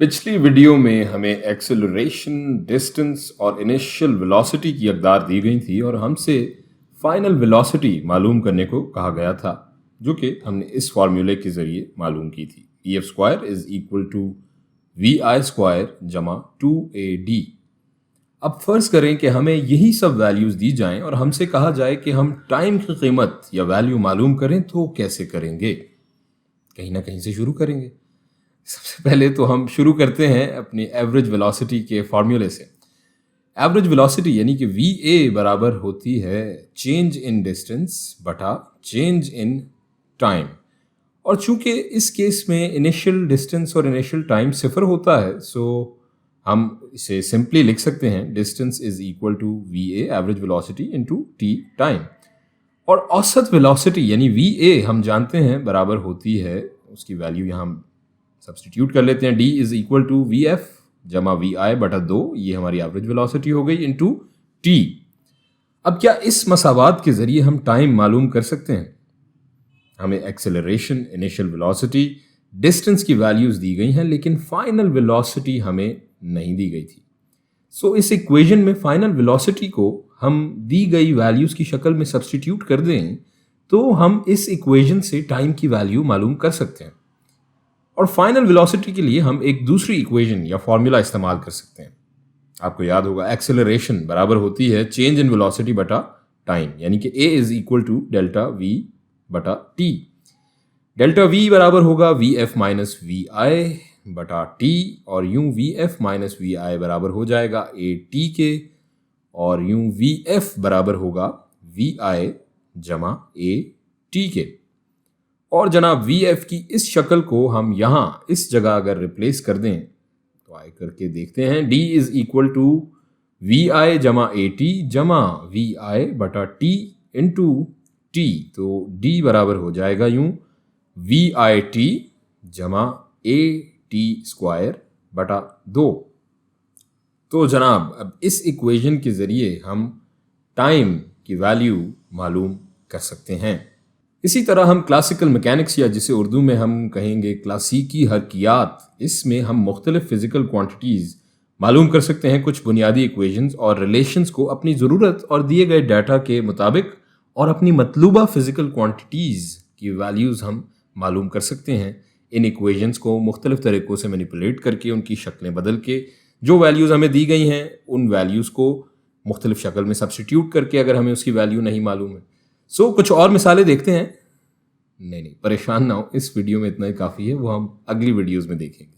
पिछली वीडियो में हमें एक्सेलरेशन, डिस्टेंस और इनिशियल वेलोसिटी की अकदार दी गई थी और हमसे फाइनल वेलोसिटी मालूम करने को कहा गया था, जो कि हमने इस फॉर्मूले के ज़रिए मालूम की थी। EF square is equal to VI square जमा 2AD। अब फर्ज करें कि हमें यही सब वैल्यूज़ दी जाएं और हमसे कहा जाए कि हम टाइम की कीमत या वैल्यू मालूम करें, तो कैसे करेंगे? कहीं ना कहीं से शुरू करेंगे। सबसे पहले तो हम शुरू करते हैं अपनी एवरेज वेलोसिटी के फॉर्मूले से। एवरेज वेलोसिटी यानी कि VA बराबर होती है चेंज इन डिस्टेंस बटा चेंज इन टाइम। और चूंकि इस केस में इनिशियल डिस्टेंस और इनिशियल टाइम सिफर होता है, सो हम इसे सिंपली लिख सकते हैं distance is equal to VA average velocity into T time. और औसत वेलोसिटी यानी VA हम जानते हैं बराबर होती है, उसकी वैल्यू यहाँ हम सब्सटीट्यूट कर लेते हैं, D is equal to VF जमा VI बटा 2, ये हमारी एवरेज वेलोसिटी हो गई, इनटू T। अब क्या इस मसावात के जरिए हम टाइम मालूम कर सकते हैं? हमें एक्सेलरेशन, इनिशियल वेलोसिटी, डिस्टेंस की वैल्यूज दी गई हैं, लेकिन फाइनल वेलोसिटी हमें नहीं दी गई थी। सो इस इक्वेशन में फाइनल वेलोसिटी को हम दी गई वैल्यूज की शक्ल में सब्सटीट्यूट कर दें तो हम इस इक्वेशन से टाइम की वैल्यू मालूम कर सकते हैं। और फाइनल वेलोसिटी के लिए हम एक दूसरी इक्वेशन या फॉर्मूला इस्तेमाल कर सकते हैं। आपको याद होगा एक्सेलरेशन बराबर होती है चेंज इन वेलोसिटी बटा टाइम, यानी कि A is equal to delta V बटा T। डेल्टा V बराबर होगा VF माइनस VI बटा T, और यूं VF माइनस VI बराबर हो जाएगा AT के, और यूं VF बराबर होगा VI जमा AT के। और जनाब VF की इस शक्ल को हम यहाँ इस जगह अगर रिप्लेस कर दें तो आए करके देखते हैं, D is equal to VI जमा AT जमा VI बटा T इंटू T। तो D बराबर हो जाएगा यूं VIT जमा AT स्क्वायर बटा 2। तो जनाब अब इस इक्वेशन के ज़रिए हम टाइम की वैल्यू मालूम कर सकते हैं। इसी तरह हम क्लासिकल मैकेनिक्स, या जिसे उर्दू में हम कहेंगे क्लासिकी हरकियात, इसमें हम मुख्तलिफ फिजिकल क्वांटिटीज़ मालूम कर सकते हैं, कुछ बुनियादी इक्वेशंस और रिलेशंस को अपनी ज़रूरत और दिए गए डाटा के मुताबिक, और अपनी मतलूबा फिजिकल क्वांटिटीज़ की वैल्यूज़ हम मालूम कर सकते हैं। इन इक्वेशंस को मुख्तलिफ तरीक़ों से मैनिपुलेट करके, उनकी शक्लें बदल के, जो वैल्यूज़ हमें दी गई हैं उन वैल्यूज़ को मुख्तलिफ शक्ल में सब्सटीट्यूट करके, अगर हमें उसकी वैल्यू नहीं मालूम है। सो कुछ और मिसालें देखते हैं। नहीं, परेशान ना हो, इस वीडियो में इतना ही काफ़ी है, वो हम अगली वीडियोज़ में देखेंगे।